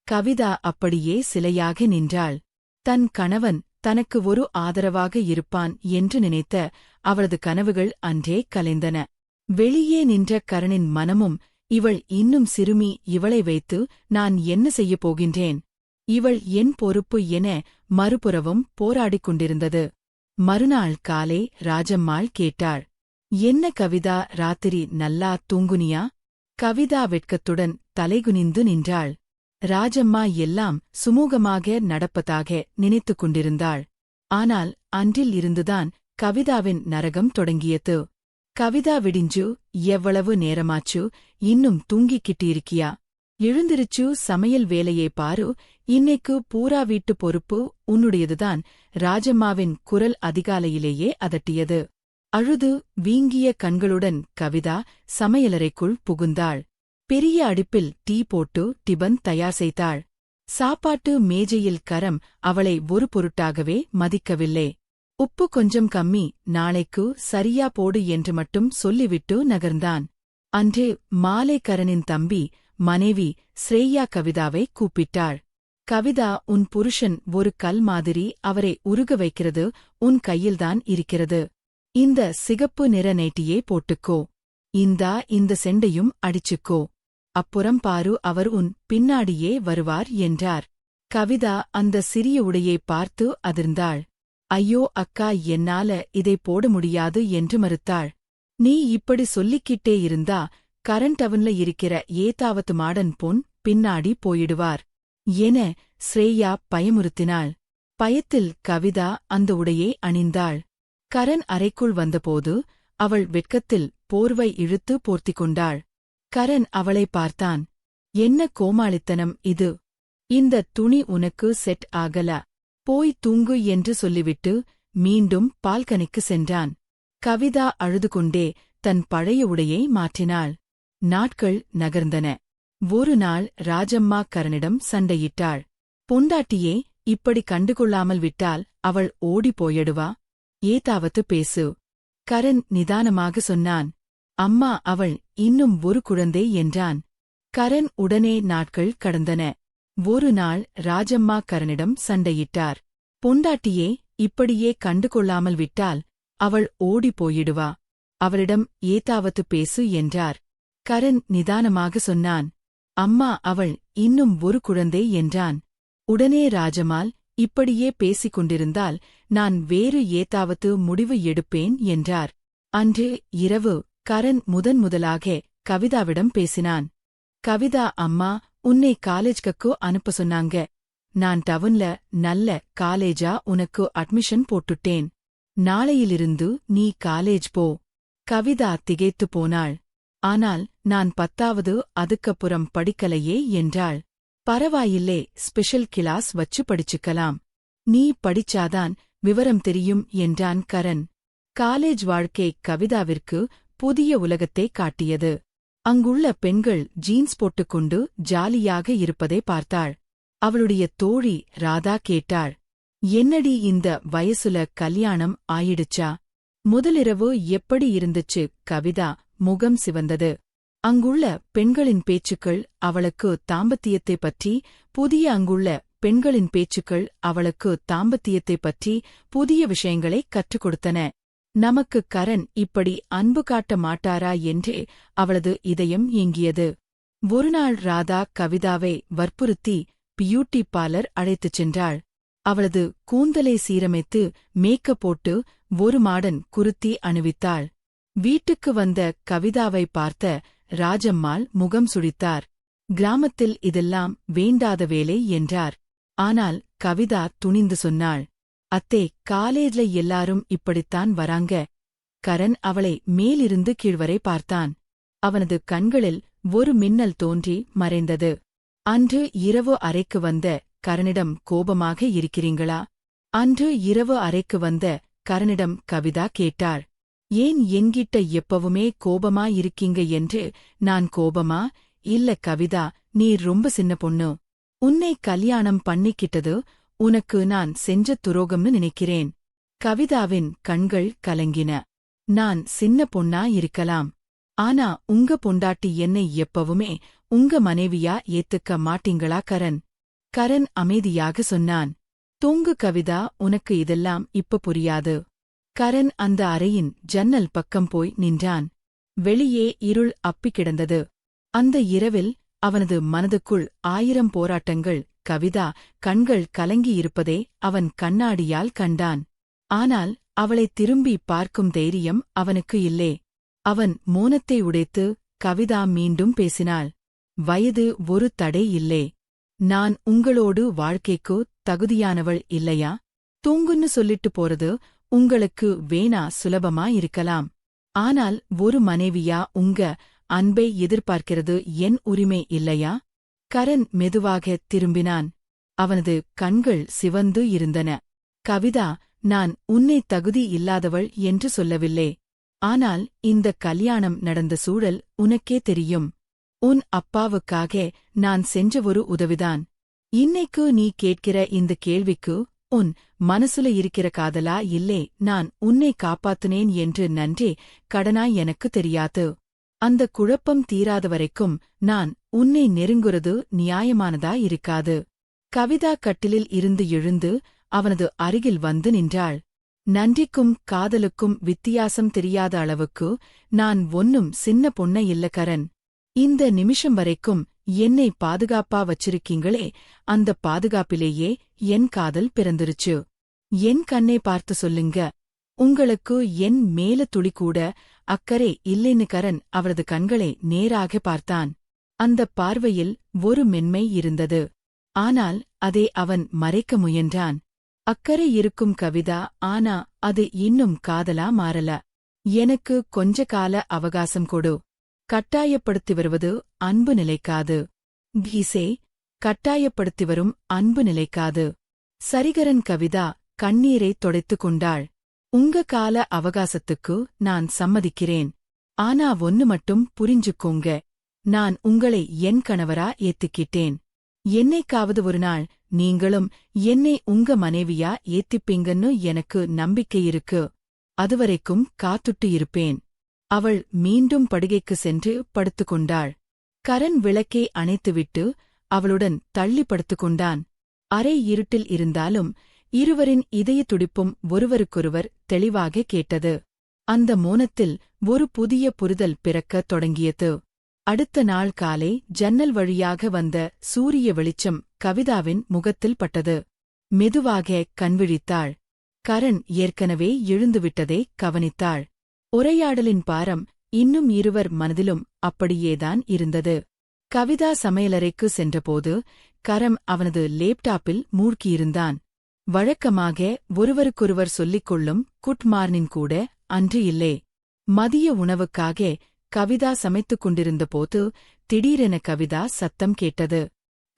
கவிதா அப்படியே சிலையாக நின்றாள். தன் கணவன் தனக்கு ஒரு ஆதரவாக இருப்பான் என்று நினைத்த அவளது கனவுகள் அன்றே கலைந்தன. வெளியே நின்ற கரணின் மனமும், இவள் இன்னும் சிறுமி, இவளை வைத்து நான் என்ன செய்யப் போகின்றேன்? இவள் என் பொறுப்பு என மறுபுறவும் போராடிக் கொண்டிருந்தது. மறுநாள் காலை ராஜம்மாள் கேட்டாள். என்ன கவிதா, ராத்திரி நல்லா தூங்குனியா? கவிதா வெட்கத்துடன் தலைகுனிந்து நின்றாள். ராஜம்மா எல்லாம் சுமூகமாக நடப்பதாக நினைத்துக் கொண்டிருந்தாள். ஆனால் அன்றில் இருந்துதான் கவிதாவின் நரகம் தொடங்கியது. கவிதா, விடிஞ்சு எவ்வளவு நேரமாச்சு, இன்னும் தூங்கிக்கிட்டு இருக்கியா? எழுந்திருச்சு சமையல் வேலையை பாரு, இன்னைக்கு பூரா வீட்டு பொறுப்பு உன்னுடையதுதான். ராஜம்மாவின் குரல் அதிகாலையிலேயே அதட்டியது. அழுது வீங்கிய கண்களுடன் கவிதா சமையலறைக்குள் புகுந்தாள். பெரிய அடுப்பில் டீ போட்டு டிபன் தயார் செய்தாள். சாப்பாட்டு மேஜையில் கரம் அவளை ஒரு பொருட்டாகவே மதிக்கவில்லை. உப்பு கொஞ்சம் கம்மி, நாளைக்கு சரியா போடு என்று மட்டும் சொல்லிவிட்டு நகர்ந்தான். அன்று மாலை கரனின் தம்பி மனைவி ஸ்ரேயா கவிதாவை கூப்பிட்டாள். கவிதா, உன் புருஷன் ஒரு கல் மாதிரி அவரை உருக வைக்கிறது உன் கையில்தான் இருக்கிறது. இந்த சிகப்பு நிற நைட்டியே போட்டுக்கோ. இந்தா இந்த செண்டையும் அடிச்சுக்கோ. அப்புறம் பாரு, அவர் உன் பின்னாடியே வருவார் என்றார். கவிதா அந்த சிறிய உடையை பார்த்து அதிர்ந்தாள். ஐயோ அக்கா, என்னால இதை போட முடியாது என்று மறுத்தாள். நீ இப்படி சொல்லிக்கிட்டே இருந்தா கரண்ட் அவன்ல இருக்கிற ஏதாவது மாடன் பொன் பின்னாடி போயிடுவார் என ஸ்ரேயா பயமுறுத்தினாள். பயத்தில் கவிதா அந்த உடையை அணிந்தாள். கரண் அறைக்குள் வந்தபோது அவள் வெட்கத்தில் போர்வை இழுத்து போர்த்திக் கொண்டாள். கரண் அவளை பார்த்தான். என்ன கோமாளித்தனம் இது? இந்த துணி உனக்கு செட் ஆகல. போய் தூங்கு என்று சொல்லிவிட்டு மீண்டும் பால்கனிக்கு சென்றான். கவிதா அழுதுகொண்டே தன் பழைய உடையை மாற்றினாள். நாட்கள் நகர்ந்தன. ஒரு நாள் ராஜம்மா கரனிடம் சண்டையிட்டாள். பொண்டாட்டியே, இப்படி கண்டுகொள்ளாமல் விட்டால் அவள் ஓடி போயிடுவா. ஏதாவது பேசு. கரண் நிதானமாக சொன்னான். அம்மா, அவள் இன்னும் ஒரு குழந்தை என்றான். கரண் உடனே நாட்கள் கடந்தன. ஒரு நாள் ராஜம்மா கரனிடம் சண்டையிட்டார். பொண்டாட்டியே, இப்படியே கண்டுகொள்ளாமல் விட்டால் அவள் ஓடி போயிடுவா. அவளிடம் ஏதாவது பேசு என்றார். கரண் நிதானமாக சொன்னான். அம்மா, அவள் இன்னும் ஒரு குழந்தை என்றான். உடனே ராஜம்மாள், இப்படியே பேசிக் கொண்டிருந்தால் நான் வேறு ஏதாவது முடிவு எடுப்பேன் என்றார். அன்று இரவு கரண் முதன்முதலாக கவிதாவிடம் பேசினான். கவிதா, அம்மா உன்னை காலேஜ்க்கு அனுப்ப சொன்னாங்க. நான் டவுன்ல நல்ல காலேஜா உனக்கு அட்மிஷன் போட்டுட்டேன். நாளையிலிருந்து நீ காலேஜ் போ. கவிதா திகைத்து போனாள். ஆனால் நான் 10வது அதுக்கப்புறம் படிக்கலையே என்றாள். பரவாயில்லே, ஸ்பெஷல் கிளாஸ் வச்சு படிச்சுக்கலாம். நீ படிச்சாதான் விவரம் தெரியும் என்றான் கரண். காலேஜ் வாழ்க்கை கவிதாவிற்கு புதிய உலகத்தை காட்டியது. அங்குள்ள பெண்கள் ஜீன்ஸ் போட்டுக்கொண்டு ஜாலியாக இருப்பதை பார்த்தாள். அவளுடைய தோழி ராதா கேட்டாள். என்னடி இந்த வயசுல கல்யாணம் ஆயிடுச்சா? முதலிரவு எப்படி இருந்துச்சு? கவிதா முகம் சிவந்தது. அங்குள்ள பெண்களின் பேச்சுக்கள் அவளுக்கு தாம்பத்தியத்தை பற்றி அங்குள்ள பெண்களின் பேச்சுக்கள் அவளுக்கு தாம்பத்தியத்தை பற்றி புதிய விஷயங்களை கற்றுக் கொடுத்தன. நமக்கு கரண் இப்படி அன்பு காட்ட மாட்டாரா என்றே அவளது இதயம் ஏங்கியது. ஒருநாள் ராதா கவிதாவை வற்புறுத்தி பியூட்டி பார்லர் அழைத்துச் சென்றாள். அவளது கூந்தலை சீரமைத்து மேக்கப் போட்டு ஒரு மாடன் குருத்தி அணிவித்தாள். வீட்டுக்கு வந்த கவிதாவை பார்த்த ராஜம்மாள் முகம் சுழித்தார். கிராமத்தில் இதெல்லாம் வேண்டாத வேலை என்றார். ஆனால் கவிதா துணிந்து சொன்னாள். அத்தே, காலேஜ்ல எல்லாரும் இப்படித்தான் வராங்க. கரண் அவளை மேலிருந்து கீழ்வரை பார்த்தான். அவனது கண்களில் ஒரு மின்னல் தோன்றி மறைந்தது. அன்று இரவு அறைக்கு வந்த கரனிடம் கோபமாக இருக்கிறீங்களா? அன்று இரவு அறைக்கு வந்த கரனிடம் கவிதா கேட்டாள். ஏன் என்கிட்ட எப்பவுமே கோபமா இருக்கீங்க என்று. நான் கோபமா? இல்ல கவிதா, நீ ரொம்ப சின்ன பொண்ணு. உன்னை கல்யாணம் பண்ணிக்கிட்டது உனக்கு நான் செஞ்ச துரோகம்னு நினைக்கிறேன். கவிதாவின் கண்கள் கலங்கின. நான் சின்ன பொண்ணா இருக்கலாம். ஆனா உங்க பொண்டாட்டி என்னை எப்பவுமே உங்க மனைவியா ஏத்துக்க மாட்டீங்களா கரண்? கரண் அமைதியாக சொன்னான். தூங்கு கவிதா, உனக்கு இதெல்லாம் இப்ப புரியாது. கரண் அந்த அறையின் ஜன்னல் பக்கம் போய் நின்றான். வெளியே இருள் அப்பிக் கிடந்தது. அந்த இரவில் அவனது மனதுக்குள் 1000 போராட்டங்கள். கவிதா கண்கள் கலங்கியிருப்பதை அவன் கண்ணாடியால் கண்டான். ஆனால் அவளை திரும்பி பார்க்கும் தைரியம் அவனுக்கு இல்லே. அவன் மோனத்தை உடைத்து கவிதா மீண்டும் பேசினாள். வயது ஒரு தடை இல்லே. நான் உங்களோடு வாழ்க்கைக்கு தகுதியானவள் இல்லையா? தூங்குன்னு சொல்லிட்டு போறது உங்களுக்கு வேணா சுலபமா இருக்கலாம். ஆனால் ஒரு மனைவியா உங்க அன்பை எதிர்பார்க்கிறது என் உரிமை இல்லையா? கரண் மெதுவாக திரும்பினான். அவனது கண்கள் சிவந்து இருந்தன. கவிதா, நான் உன்னை தகுதி இல்லாதவள் என்று சொல்லவில்லை. ஆனால் இந்த கல்யாணம் நடந்த சூழல் உனக்கே தெரியும். உன் அப்பாவுக்காக நான் செஞ்ச ஒரு உதவிதான். இன்னைக்கு நீ கேட்கிற இந்த கேள்விக்கு உன் மனசுல இருக்கிற காதலா இல்லே நான் உன்னை காப்பாத்துனேன் என்று நன்றே கடனா எனக்கு தெரியாது. அந்த குழப்பம் தீராத வரைக்கும் நான் உன்னை நெருங்குறது நியாயமானதா இருக்காது. கவிதா கட்டிலில் இருந்து எழுந்து அவனது அருகில் வந்து நின்றாள். நன்றிக்கும் காதலுக்கும் வித்தியாசம் தெரியாத அளவுக்கு நான் ஒன்னும் சின்ன பொண்ண இல்ல கரண். இந்த நிமிஷம் வரைக்கும் என்னை பாதுகாப்பா வச்சிருக்கீங்களே, அந்த பாதுகாப்பிலேயே என் காதல் பிறந்துருச்சு. என் கண்ணை பார்த்து சொல்லுங்க, உங்களுக்கு என் மேல துளிக்கூட அக்கறை இல்லைன்னு. கரண் அவரது கண்களை நேராக பார்த்தான். அந்தப் பார்வையில் ஒரு மென்மை இருந்தது. ஆனால் அதை அவன் மறைக்க முயன்றான். அக்கறை இருக்கும் கவிதா, ஆனா அது இன்னும் காதலா மாறல. எனக்கு கொஞ்ச கால அவகாசம் கொடு. கட்டாயப்படுத்தி வருவது அன்பு நிலைக்காது. கீசே, கட்டாயப்படுத்தி வரும் அன்பு நிலைக்காது. சரிகரன் கவிதா கண்ணீரைத் தொடைத்துக் கொண்டாள். உங்க கால அவகாசத்துக்கு நான் சம்மதிக்கிறேன். ஆனா ஒன்னு மட்டும் புரிஞ்சுக்கோங்க, நான் உங்களை என் கணவரா ஏத்துக்கிட்டேன். என்னைக்காவது ஒரு நாள் நீங்களும் என்னை உங்க மனைவியா ஏத்திப்பீங்கன்னு எனக்கு நம்பிக்கை இருக்கு. அதுவரைக்கும் காத்துட்டு இருப்பேன். அவள் மீண்டும் படுகைக்கு சென்று படுத்துக்கொண்டாள். கரண் விளக்கை அணைத்துவிட்டு அவளுடன் தள்ளி படுத்துக்கொண்டான். அரை இருட்டில் இருந்தாலும் இருவரின் இதய துடிப்பும் ஒருவருக்கொருவர் தெளிவாக கேட்டது. அந்த மோனத்தில் ஒரு புதிய புரிதல் பிறக்கத் தொடங்கியது. அடுத்த நாள் காலை ஜன்னல் வழியாக வந்த சூரிய வெளிச்சம் கவிதாவின் முகத்தில் பட்டது. மெதுவாக கண்விழித்தாள். கரண் ஏற்கனவே எழுந்துவிட்டதை கவனித்தாள். உரையாடலின் பாரம் இன்னும் இருவர் மனதிலும் அப்படியேதான் இருந்தது. கவிதா சமையலறைக்கு சென்றபோது கரம் அவனது லேப்டாப்பில் மூழ்கியிருந்தான். வழக்கமாக ஒருவருக்கொருவர் சொல்லிக் கொள்ளும் குட் மார்னிங் கூட அன்று இல்லை. மதிய உணவுக்காக கவிதா சமைத்துக் கொண்டிருந்தபோது திடீரென கவிதா சத்தம் கேட்டது.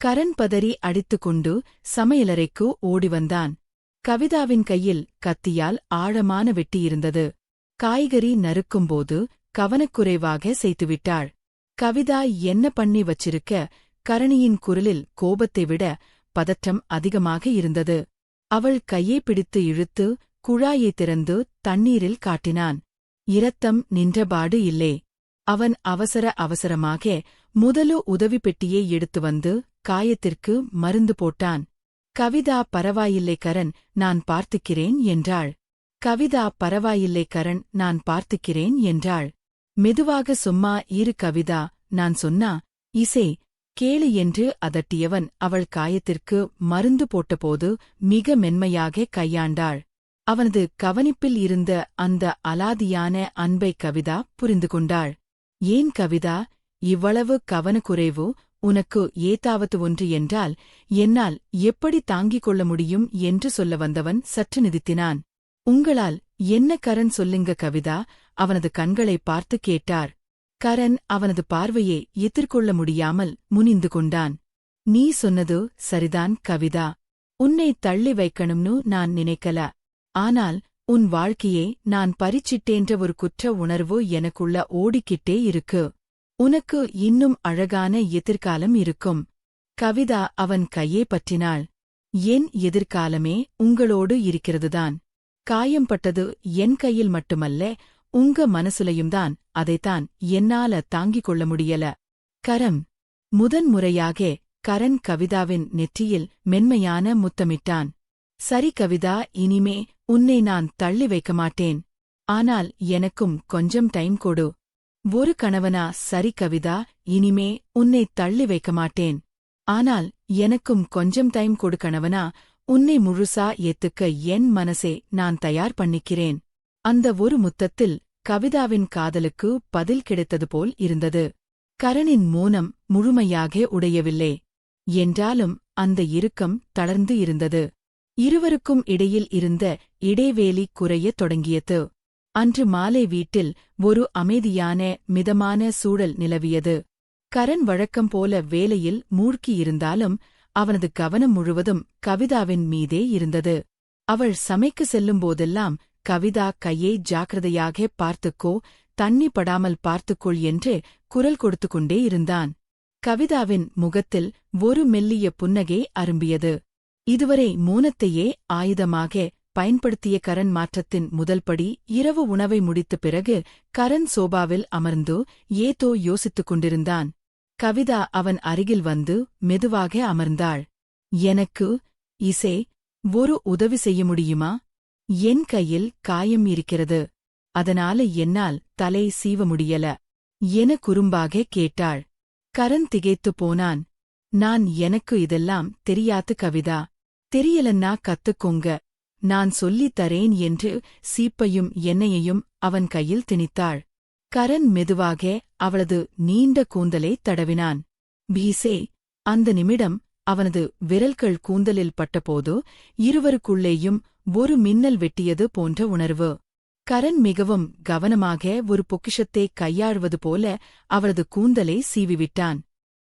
கரண் பதறி அடித்துக்கொண்டு சமையலறைக்கு ஓடிவந்தான். கவிதாவின் கையில் கத்தியால் ஆழமான வெட்டியிருந்தது. காய்கறி நறுக்கும்போது கவனக்குறைவாக செய்துவிட்டாள். கவிதா என்ன பண்ணி வச்சிருக்க? கரணியின் குரலில் கோபத்தை விட பதற்றம் அதிகமாக இருந்தது. அவள் கையை பிடித்து இழுத்து குழாயை திறந்து தண்ணீரில் காட்டினான். இரத்தம் நின்றபாடு இல்லை. அவன் அவசரமாக முதலு உதவி பெட்டியை எடுத்து வந்து காயத்திற்கு மருந்து போட்டான். கவிதா பரவாயில்லை கரண், நான் பார்த்துக்கிறேன் என்றாள். கவிதா பரவாயில்லை கரண், நான் பார்த்துக்கிறேன் என்றாள். மெதுவாக சும்மா இரு கவிதா, நான் சொன்னா இசை கேளு என்று அதட்டியவன் அவள் காயத்திற்கு மருந்து போட்டபோது மிக மென்மையாக கையாண்டாள். அவனது கவனிப்பில் இருந்த அந்த அலாதியான அன்பை கவிதா புரிந்து கொண்டாள். ஏன் கவிதா, இவ்வளவு கவனக்குறைவு உனக்கு ஏதாவது ஒன்று என்றால் என்னால் எப்படி தாங்கிக் கொள்ள முடியும் என்று சொல்ல வந்தவன் சற்று நிறுத்தினான். உங்களால் என்ன கரண் சொல்லுங்க கவிதா, அவனது கண்களை பார்த்து கேட்டார். கரண் அவனது பார்வையை எதிர்கொள்ள முடியாமல் முனிந்து கொண்டான். நீ சொன்னது சரிதான் கவிதா. உன்னை தள்ளி வைக்கணும்னு நான் நினைக்கல. ஆனால் உன் வாழ்க்கையை நான் பறிச்சிட்டேன்ற ஒரு குற்ற உணர்வு எனக்குள்ள ஓடிக்கிட்டே இருக்கு. உனக்கு இன்னும் அழகான எதிர்காலம் இருக்கும். கவிதா அவன் கையே பற்றினாள். என் எதிர்காலமே உங்களோடு இருக்கிறதுதான். காயம்பட்டது என் கையில் மட்டுமல்ல, உங்க மனசுலையும்தான். அதைத்தான் என்னால தாங்கிக் கொள்ள முடியல. கரம். முதன்முறையாக கரண் கவிதாவின் நெற்றியில் மென்மையான முத்தமிட்டான். சரி கவிதா, இனிமே உன்னை நான் தள்ளி வைக்க மாட்டேன். ஆனால் எனக்கும் கொஞ்சம் டைம் கொடு. ஒரு கணவனா? சரி கவிதா, இனிமே உன்னை தள்ளி வைக்க மாட்டேன். ஆனால் எனக்கும் கொஞ்சம் டைம் கொடு கணவனா. உன்னை முழுசா ஏத்துக்க என் மனசே நான் தயார் பண்ணிக்கிறேன். அந்த ஒரு முத்தத்தில் கவிதாவின் காதலுக்கு பதில் கிடைத்தது போல் இருந்தது. கரணின் மோனம் முழுமையாக உடையவில்லை. என்றாலும் அந்த இறுக்கம் தளர்ந்து இருந்தது. இருவருக்கும் இடையில் இருந்த இடைவேளி குறையத் தொடங்கியது. அன்று மாலை வீட்டில் ஒரு அமைதியான மிதமான சூழல் நிலவியது. கரண் வழக்கம் போல வேலையில் மூழ்கியிருந்தாலும் அவனது கவனம் முழுவதும் கவிதாவின் மீதே இருந்தது. அவள் சமைக்கு செல்லும்போதெல்லாம் கவிதா கையை ஜாக்கிரதையாக பார்த்துக்கோ, தண்ணி படாமல் பார்த்துக்கொள் என்று குரல் கொடுத்து கொண்டே இருந்தான். கவிதாவின் முகத்தில் ஒரு மெல்லிய புன்னகை அரும்பியது. இதுவரை மௌனத்தையே ஆயுதமாக பயன்படுத்திய கரண் மாற்றத்தின் முதல்படி. இரவு உணவை முடித்த பிறகு கரண் சோபாவில் அமர்ந்து ஏதோ யோசித்துக் கொண்டிருந்தான். கவிதா அவன் அருகில் வந்து மெதுவாக அமர்ந்தாள். எனக்கு இசே ஒரு உதவி செய்ய முடியுமா? என் கையில் காயம் இருக்கிறது. அதனால என்னால் தலை சீவ முடியல என குறும்பாக கேட்டாள். கரண் திகைத்துப் போனான். எனக்கு இதெல்லாம் தெரியாது கவிதா. தெரியலன்னா கத்துக்கோங்க, நான் சொல்லித் தரேன் என்று சீப்பையும் எண்ணெயையும் அவன் கையில் திணித்தாள். கரண் மெதுவாக அவளது நீண்ட கூந்தலை தடவினான். பீசே, அந்த நிமிடம் அவனது விரல்கள் கூந்தலில் பட்டபோது இருவருக்குள்ளேயும் ஒரு மின்னல் வெட்டியது போன்ற உணர்வு. கரண் மிகவும் கவனமாக ஒரு பொக்கிஷத்தை கையாள்வது போல அவளது கூந்தலை சீவிவிட்டான்.